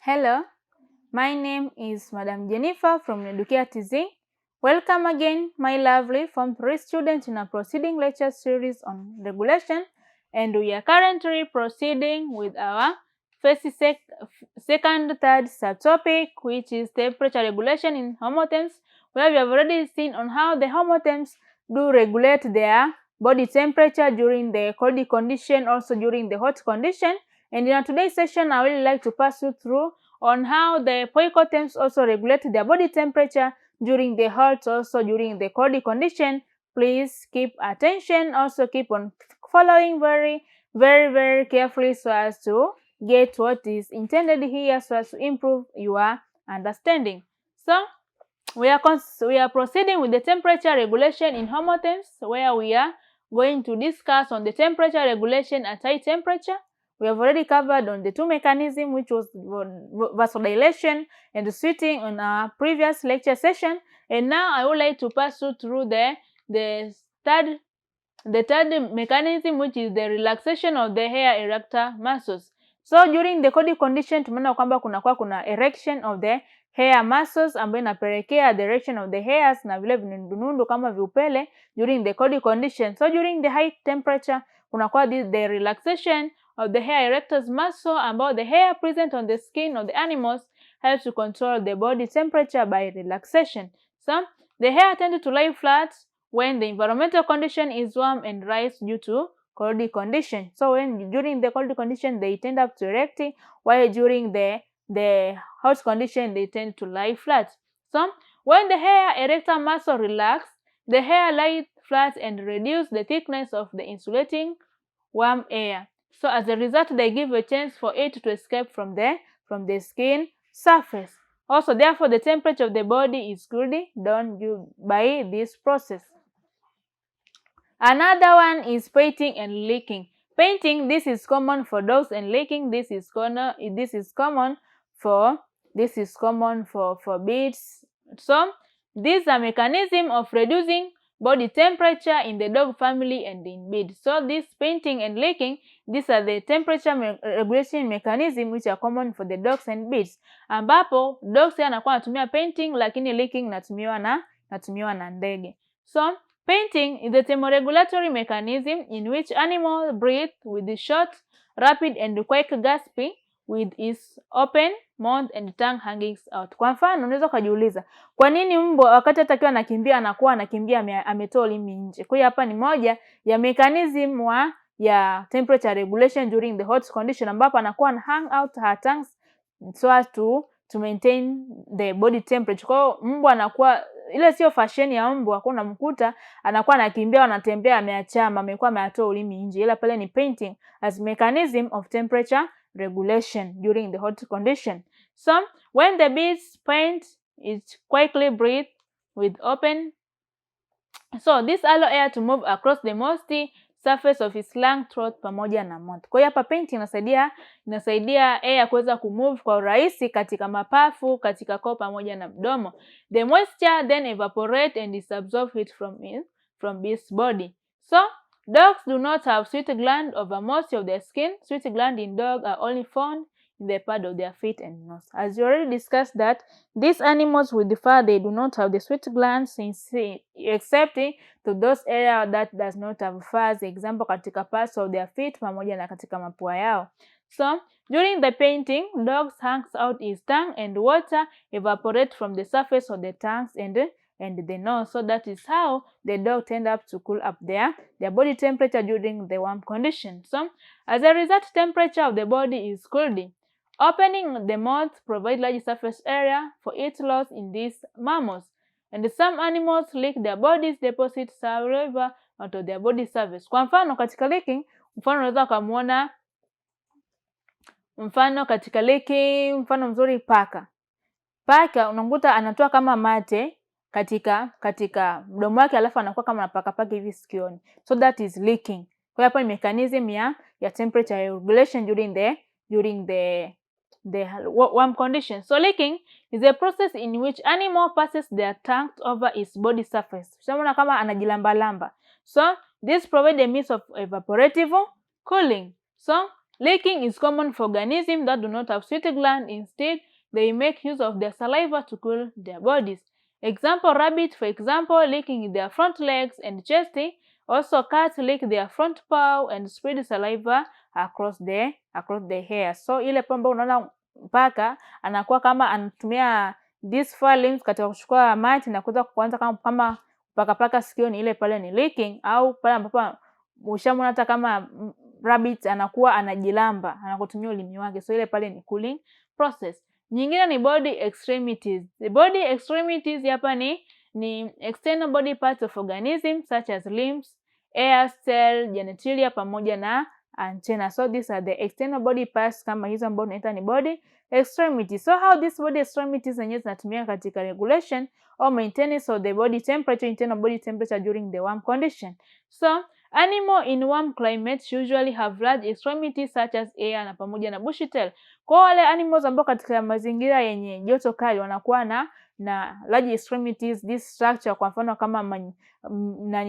Hello, my name is Madam Jennifer from Educare TZ. Welcome again, my lovely Form 3 students in a proceeding lecture series on regulation, and we are currently proceeding with our second, third subtopic, which is temperature regulation in homotherms, where we have already seen on how the homotherms do regulate their body temperature during the cold condition, also during the hot condition. And in today's session, I would like to pass you through on how the poikotherms also regulate their body temperature during the hot, also during the cold condition. Please keep attention, also keep on following very carefully so as to get what is intended here, so as to improve your understanding. So we are proceeding with the temperature regulation in homotherms, where we are going to discuss on the temperature regulation at high temperature. We have already covered on the two mechanisms, which was vasodilation and sweating on our previous lecture session. And now I would like to pass you through the third mechanism, which is the relaxation of the hair erector muscles. So during the cold condition tumeona kwamba kuna erection of the hair muscles ambayo inapelekea the erection of the hairs na vile vinundunundu kama viupele during the cold condition. So during the high temperature kunakuwa the relaxation of the hair erectors muscle, ambao the hair present on the skin of the animals helps to control the body temperature by relaxation. So the hair tend to lie flat when the environmental condition is warm and rise due to cold condition. So during the cold condition they tend up to erect, while during the hot condition they tend to lie flat. So when the hair erector muscle relax, the hair lie flat and reduce the thickness of the insulating warm air. So as a result, they give a chance for it to escape from the skin surface. Also, therefore, the temperature of the body is cooled down by this process. Another one is painting and licking. Painting, this is common for dogs, and licking, this is common for beasts. So these are mechanism of reducing body temperature in the dog family and in beasts. So this painting and licking, these are the temperature regulation mechanism which are common for the dogs and beasts, ambapo dogs anakuwa anatumia painting, lakini licking natumiwa na ndege. So painting is a thermoregulatory mechanism in which animal breathe with the short, rapid and quick gasping with its open mouth and tongue hanging out. Kwa mfano unaweza kujiuliza, kwa nini mbwa wakati atakiwa anakimbia anakuwa anakimbia ametoa ulimi nje? Kwa hiyo hapa ni moja ya mechanism ya temperature regulation during the hot condition, ambapo anakuwa na hang out her tongues so as to maintain the body temperature. Kwa hiyo mbwa anakuwa, ile sio fashion ya mbwa, kwa unamkuta anakuwa anakimbia anatembea ameachama, amekuwa ametoa ulimi nje, ila pale ni painting as mechanism of temperature regulation during the hot condition. So when the beast paint, it quickly breathe with open, so this allow air to move across the moist surface of its lung, throat pamoja na mouth. Kwa hiyo hapa paint inasaidia air kuweza kumove kwa urahisi katika mapafu, katika koo pamoja na mdomo. The moisture then evaporate and is absorbed heat from its body. So dogs do not have sweat gland over most of their skin. Sweat gland in dog are only found in the pad of their feet and nose. As you already discussed that these animals with the fur, they do not have the sweat glands except to those area that does not have fur, example katika parts of their feet pamoja na katika mapua yao. So during the painting, dogs hangs out his tongue and water evaporate from the surface of the tongues and the nose. So that is how the dog tend up to cool up their body temperature during the warm condition. So as a result, temperature of the body is cooled. Opening the mouth provide large surface area for heat loss in these mammals, and some animals lick their bodies deposit saliva onto their body surface. Kwa mfano katika licking, unaweza kumuona katika licking, mfano mzuri paka unamkuta anatoa kama mate katika mdomo wake, alafu anakuwa kama anapaka hivi sikioni. So that is licking. Kwa hapa ni mechanism ya temperature regulation during the warm condition. So licking is a process in which animal passes their tongue over its body surface. Tunaona kama anajilamba lamba. So this provide a means of evaporative cooling. So Leaking is common for organisms that do not have sweat gland. Instead, they make use of their saliva to cool their bodies. Example, rabbit, for example, licking their front legs and chest. Also, cats lick their front paw and spread saliva across the hair. So ile pamba unaona paka anakuwa kama anatumia these fur limbs katika kuchukua mate na kuweza kuanza kama paka sikioni, ile pale ni licking. Au pale ambapo ushamwona hata kama rabbit anakuwa anajilamba anakutumia ulimi wake, so ile pale ni cooling process. Nyingine ni body extremities. The body extremities hapa ni external body parts of organism such as limbs, ears, cell, genitalia pamoja na antenna. So these are the external body parts kama hizo ambazo tunaita ni body extremities. So how these body extremities zenyewe zinatumika katika regulation or maintenance of the body temperature, internal body temperature during the warm condition. So animal in warm climates usually have large extremities such as ear na pamoja na bushy tail. Kwa wale animals ambao katika mazingira yenye joto kali wanakuwa na large extremities, this structure, kwa mfano kama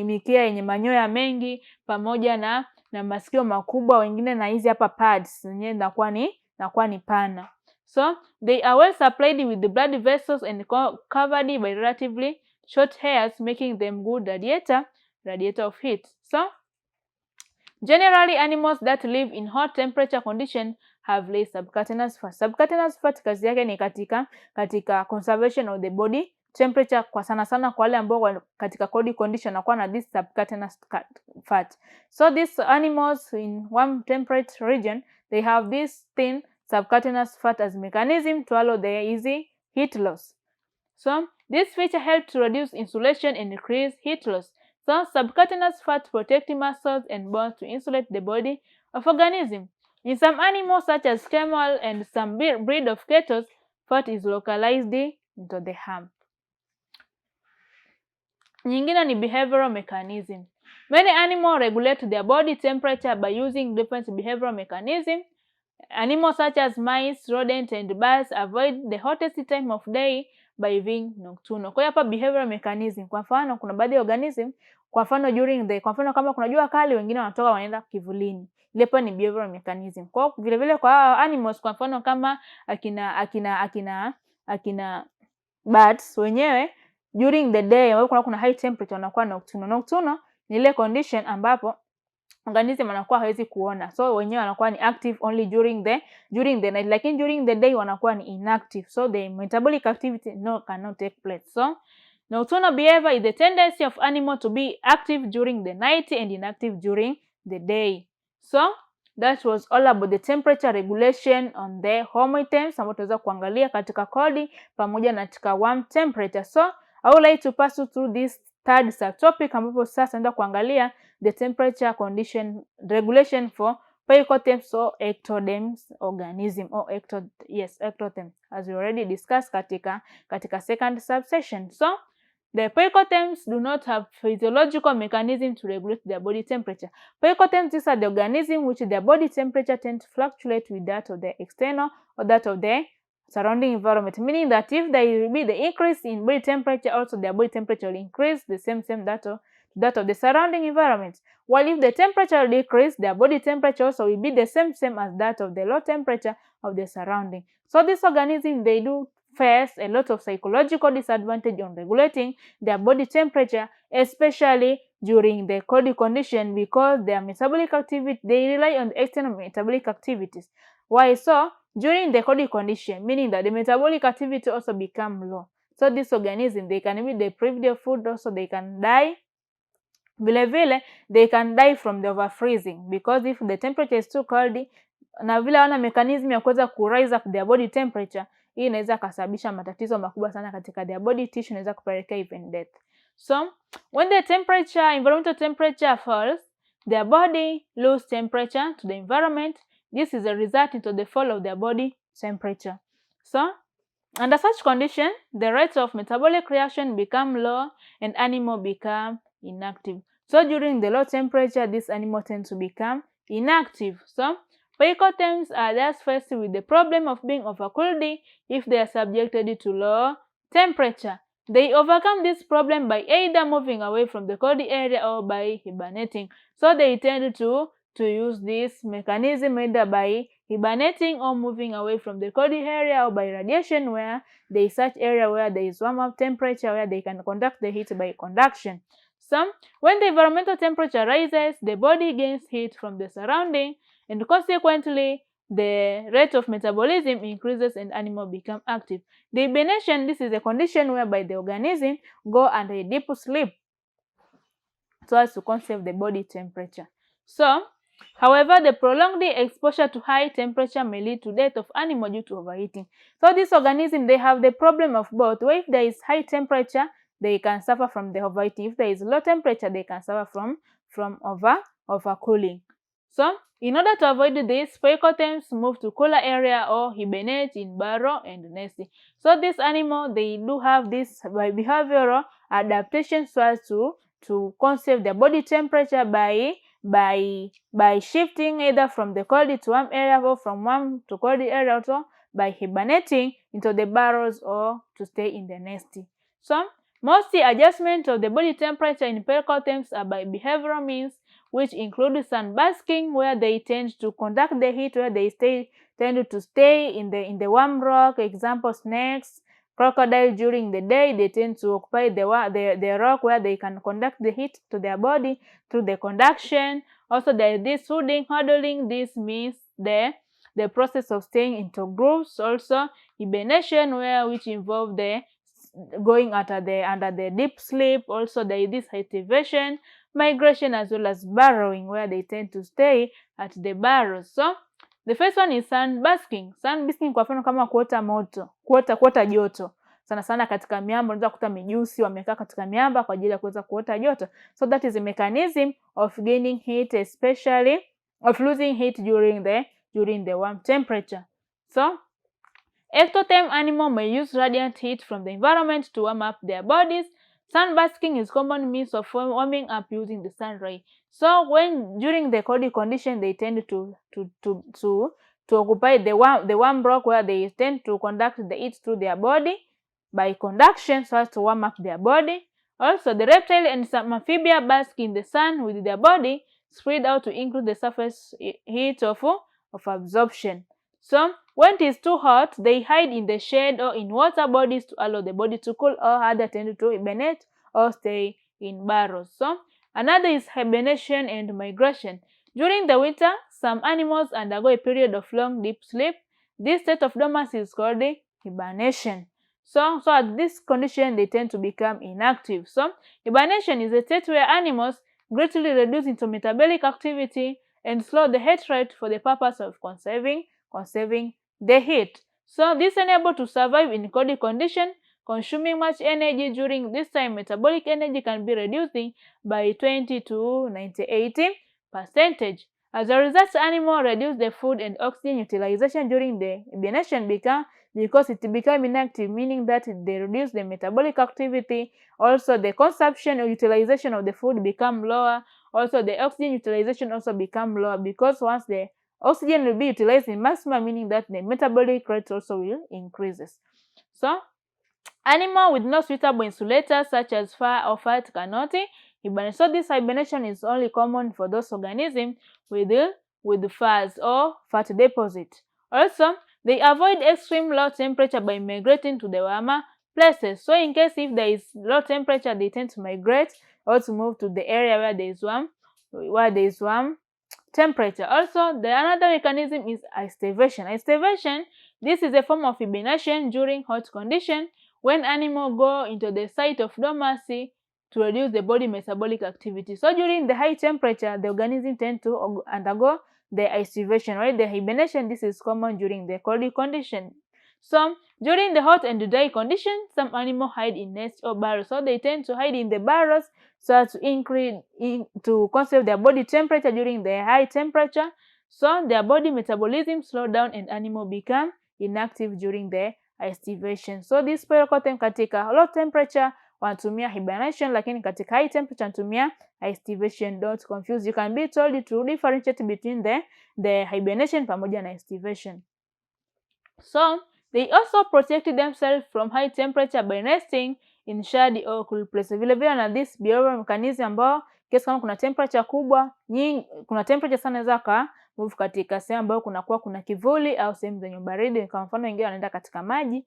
mikia yenye manyoya mengi pamoja na masikio makubwa, wengine na hizi hapa pads zenyewe inakuwa ni pana. So they are well supplied with the blood vessels and covered by relatively short hairs, making them good radiator of heat. So generally animals that live in hot temperature condition have less subcutaneous fat. Subcutaneous fat kazi yake ni katika conservation of the body temperature, kwa sana kwa wale ambao katika cold condition wanakuwa na this subcutaneous fat. So these animals in warm temperate region, they have this thin subcutaneous fat as mechanism to allow their easy heat loss. So this feature helps to reduce insulation and increase heat loss. So subcutaneous fat protect muscles and bones to insulate the body of organism. In some animals such as camel and some breed of cattle, fat is localized into the hump. Nyingine ni behavioral mechanism. Many animals regulate their body temperature by using different behavioral mechanisms. Animals such as mice, rodents and birds avoid the hottest time of day by being nocturnal. Kwa hapa behavioral mechanism, kwa mfano kuna baadhi ya organism, kwa mfano kama kuna jua kali, wengine wanatoka wanaenda kivulini. Ile hapa ni behavioral mechanism. Kwa vile kwa animals, kwa mfano kama akina birds wenyewe during the day ambapo kuna high temperature wanakuwa nocturnal. Nocturnal ni ile condition ambapo organism anakuwa hawezi kuona, so wenyewe wanakuwa ni active only during the night, lakini during the day wanakuwa ni inactive, so the metabolic activity cannot take place. So nocturnal behavior is the tendency of animal to be active during the night and inactive during the day. So that was all about the temperature regulation on the home items ambayo tunaweza kuangalia katika cold pamoja na katika warm temperature. So I would like to pass you through this third subtopic ambapo sasa naenda kuangalia the temperature condition regulation for Poicothems or ectoderms organism or ectoderms, as we already discussed katika second subsection. So the Poicothems do not have physiological mechanism to regulate their body temperature. Poicothems, these are the organisms which their body temperature tend to fluctuate with that of the external or that of the surrounding environment, meaning that if there will be the increase in body temperature, also their body temperature will increase the same that of the surrounding environment. While if the temperature will decrease, their body temperature also will be the same as that of the low temperature of the surrounding. So these organisms, they do face a lot of psychological disadvantage on regulating their body temperature, especially during the cold condition, because their metabolic activity, they rely on the external metabolic activities. Why so? During the cold condition, meaning that the metabolic activity also become low. So these organisms, they can be deprived of food, also they can die. Vile they can die from the overfreezing, because if the temperature is too cold na vile wana mechanism ya kuweza ku rise up their body temperature, hii inaweza kusababisha matatizo makubwa sana katika their body tissue, inaweza kupelekea even death. So when the environmental temperature falls, their body lose temperature to the environment. This is a result into the fall of their body temperature. So under such condition, the rates of metabolic reaction become low and animal become inactive. So during the low temperature, this animal tend to become inactive. So Poicothems are thus faced with the problem of being overcooled if they are subjected to low temperature. They overcome this problem by either moving away from the cold area or by hibernating. So they tend to to use this mechanism either by hibernating or moving away from the cold area, or by radiation, where there is such area where there is warm-up temperature where they can conduct the heat by conduction. So, when the environmental temperature rises, the body gains heat from the surrounding, and consequently, the rate of metabolism increases and animal become active. The hibernation, this is a condition whereby the organism go under a deep sleep so as to conserve the body temperature. So, however, the prolonged exposure to high temperature may lead to death of animal due to overheating. So, this organism, they have the problem of both. Where if there is high temperature, they can suffer from the overheating. If there is low temperature, they can suffer from overcooling. So, in order to avoid this, poicothems move to cooler area or hibernate in burrow and nest. So, this animal, they do have this behavioral adaptation so as to conserve their body temperature by shifting either from the cold to warm area or from warm to cold area, also by hibernating into the burrows or to stay in the nest. So, most adjustment of the body temperature in poicothems are by behavioral means, which include sunbasking, where they tend to conduct the heat, where they tend to stay in the warm rock. Example, snakes, crocodile during the day, they tend to occupy the rock where they can conduct the heat to their body through the conduction. Also, there is this huddling. This means the process of staying into groups. Also, hibernation, which involve the going under the deep sleep. Also, there is this activation, migration, as well as burrowing, where they tend to stay at the burrows. So, the first one is sunbasking. Sunbasking kwa mfano kama kuota moto, kuota joto. Sana sana katika miamba unaweza kukuta mijusi wamekaa katika miamba kwa ajili ya kuweza kuota joto. So that is a mechanism of gaining heat, especially of losing heat during the warm temperature. So, ectotherm animal may use radiant heat from the environment to warm up their bodies. Sunbasking is common means of warming up using the sun ray. So, when during the cold condition, they tend to occupy the warm rock where they tend to conduct the heat through their body by conduction so as to warm up their body. Also, the reptile and some amphibia bask in the sun with their body spread out to increase the surface heat of absorption. So, when it is too hot, they hide in the shade or in water bodies to allow the body to cool, or other tend to hibernate or stay in burrows. So, another is hibernation and migration. During the winter, some animals undergo a period of long deep sleep. This state of dormancy is called hibernation. So at this condition, they tend to become inactive. So, hibernation is a state where animals greatly reduce into metabolic activity and slow the heart rate for the purpose of conserving the heat. So, this enables to survive in cold condition, consuming much energy. During this time, metabolic energy can be reduced by 20 to 98%. As a result, animals reduce the food and oxygen utilization during the hibernation because it became inactive, meaning that they reduce the metabolic activity. Also, the consumption or utilization of the food become lower. Also, the oxygen utilization also become lower, because once the oxygen will be utilized in maximum, meaning that the metabolic rate also will increases. So, animal with no suitable insulator such as fur or fat cannot hibernate. So, this hibernation is only common for those organisms with furs or fat deposit. Also, they avoid extreme low temperature by migrating to the warmer places. So, in case if there is low temperature, they tend to migrate or to move to the area where there is warm temperature. Also, the another mechanism is aestivation. Aestivation, this is a form of hibernation during hot condition when animals go into the state of dormancy to reduce the body metabolic activity. So, during the high temperature, the organism tend to undergo the aestivation, right? The hibernation, this is common during the cold condition. So, during the hot and dry condition, some animals hide in nests or burrows. So, they tend to hide in the burrows so as to conserve their body temperature during the high temperature. So, their body metabolism slow down and animals become inactive during the aestivation. So, this poicotherium katika low temperature wanatumia hibernation, lakini katika high temperature wanatumia aestivation. Don't confuse. You can be told to differentiate between the hibernation pamoja na aestivation. So, they also protect themselves from high temperature by nesting in shade or cool place. Vile vile na this behavioral mechanism ambao kesi kama kuna temperature kubwa nyingi, kuna temperature sana inaweza ka move katika sehemu ambayo kuna kivuli au sehemu zenye baridi, kama mfano wengine wanaenda katika maji.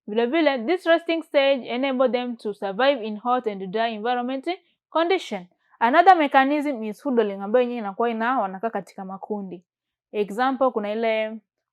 Vile vile this resting stage enable them to survive in hot and dry environment condition. Another mechanism is huddling ambayo yenyewe inakuwa wanakaa katika makundi. Example,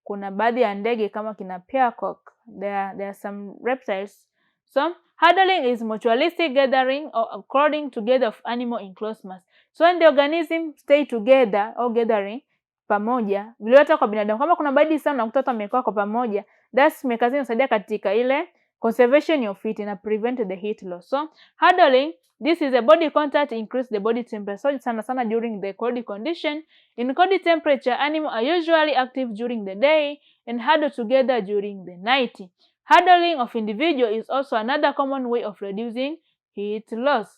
kuna baadhi ya ndege kama kina peacock, there are some reptiles. So huddling is mutualistic gathering or crowding together of animal in close mass. So when the organism stay together or gathering pamoja, vile hata kwa binadamu kama kuna baadhi sana unakuta watu wamekaa kwa pamoja, that's mechanism inasaidia katika ile conservation of heat na prevent the heat loss. So huddling, this is a body contact increase the body temperature. So sana during the cold condition. In cold temperature, animals are usually active during the day and huddle together during the night. Huddling of individual is also another common way of reducing heat loss.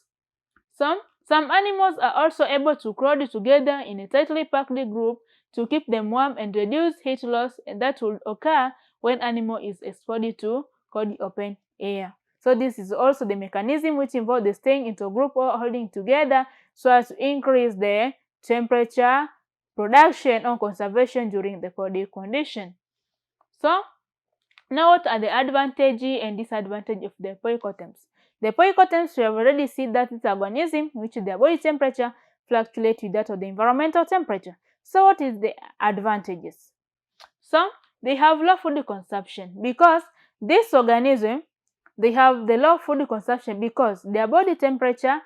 Some animals are also able to crowd together in a tightly packed group to keep them warm and reduce heat loss, and that will occur when animal is exposed to cold open air. So this is also the mechanism which involves the staying into a group or holding together so as to increase the temperature production or conservation during the cold condition. So now what are the advantages and disadvantages of the poicothems? The poicothems, we have already seen that it's organism which their body temperature fluctuates with that of the environmental temperature. So what is the advantages? So they have low food consumption because this organism, they have the low food consumption because their body temperature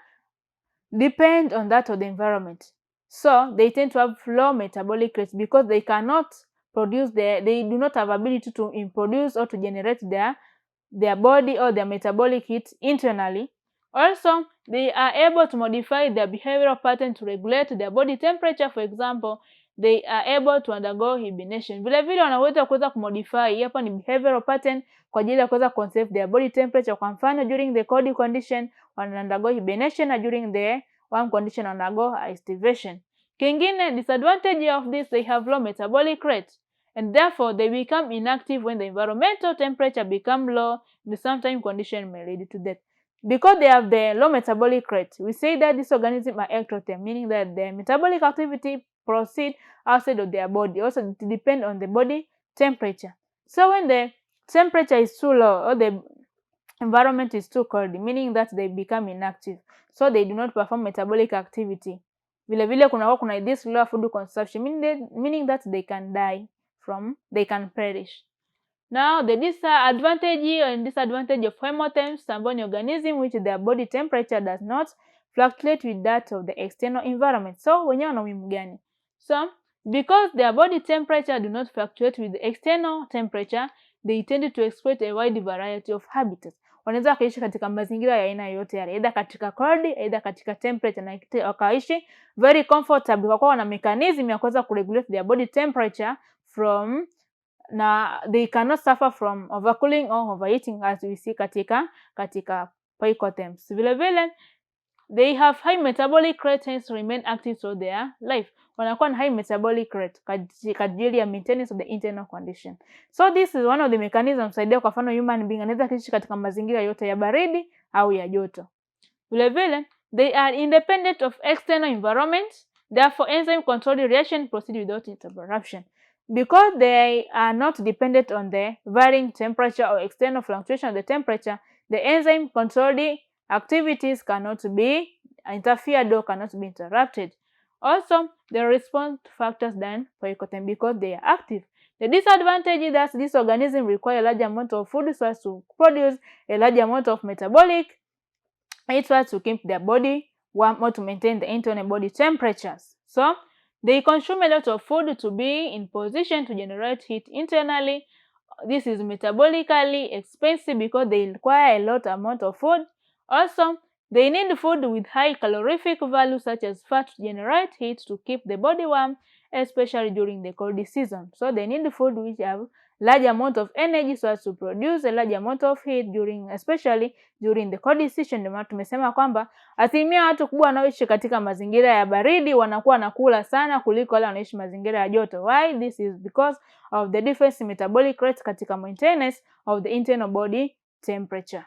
depends on that of the environment. So they tend to have low metabolic rates because they cannot produce they do not have ability to produce or to generate their body or their metabolic heat internally. Also, they are able to modify their behavioral pattern to regulate their body temperature. For example, they are able to undergo hibernation. Vile vile wanaweza kuweza kumodify, hapa ni behavioral pattern kwa ajili ya kuweza conserve their body temperature. Kwa mfano, during the cold condition wana undergo hibernation na during the warm condition wana undergo starvation. Kingine, disadvantage of this, they have low metabolic rate and therefore they become inactive when the environmental temperature become low, and sometimes condition may lead to death. Because they have the low metabolic rate, we say that these organisms are ectotherm, meaning that their metabolic activity proceed outside of their body, also depend on the body temperature. So when the temperature is too low or the environment is too cold, meaning that they become inactive, so they do not perform metabolic activity. Vile vile kuna this low food consumption, meaning that they can die they can perish. Now the disadvantage and disadvantage of hemotherms, ambao ni organism which their body temperature does not fluctuate with that of the external environment. So wenyewe wana umuhimu gani? So because their body temperature do not fluctuate with the external temperature, they tend to exploit a wide variety of habitats. Wanaweza kuishi katika mazingira ya aina yote yale, either katika cold, either katika temperature, na wakaishi very comfortable kwa kuwa wana mechanism ya kuweza kuregulate their body temperature they cannot suffer from overcooling or overheating as we see katika poicothems. Vile vile they have high metabolic rate, hence remain active through their life. Wanakuwa na high metabolic rate kwa ajili ya maintenance of the internal condition. So this is one of the mechanisms saidia kwa mfano human being anaweza kuishi katika mazingira yote ya baridi au ya joto. Vile vile they are independent of external environment, therefore enzyme controlled reaction proceed without interruption. Because they are not dependent on the varying temperature or external fluctuation of the temperature, the enzyme controlled activities cannot be interfered or cannot be interrupted. Also, they respond to factors than poicothem because they are active. The disadvantage is that this organism require a large amount of food so as to produce a large amount of metabolic heat so as to keep their body warm or to maintain the internal body temperatures. So they consume a lot of food to be in position to generate heat internally. This is metabolically expensive because they require a lot amount of food. Also, they need food with high calorific value such as fat to generate heat to keep the body warm, especially during the cold season. So they need food which have large amount of energy so as to produce a large amount of heat especially during the cold season. Ndio maana tumesema kwamba asilimia watu kubwa wanaoishi katika mazingira ya baridi wanakuwa nakula sana kuliko wale wanaishi mazingira ya joto. Why? This is because of the difference in metabolic rate katika maintenance of the internal body temperature.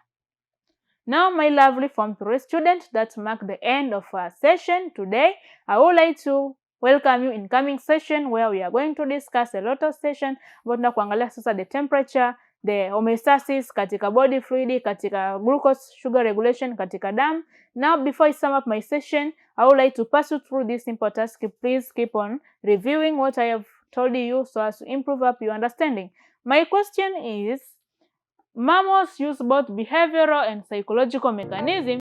Now, my lovely Form 3 student, that mark the end of our session today. I would like to welcome you in coming session where we are going to discuss a lot of session about na kuangalia sasa the temperature, the homeostasis katika body fluid, katika glucose sugar regulation katika damu. Now, before I sum up my session, I would like to pass you through this simple task. Please keep on reviewing what I have told you so as to improve up your understanding. My question is, mammals use both behavioral and psychological mechanisms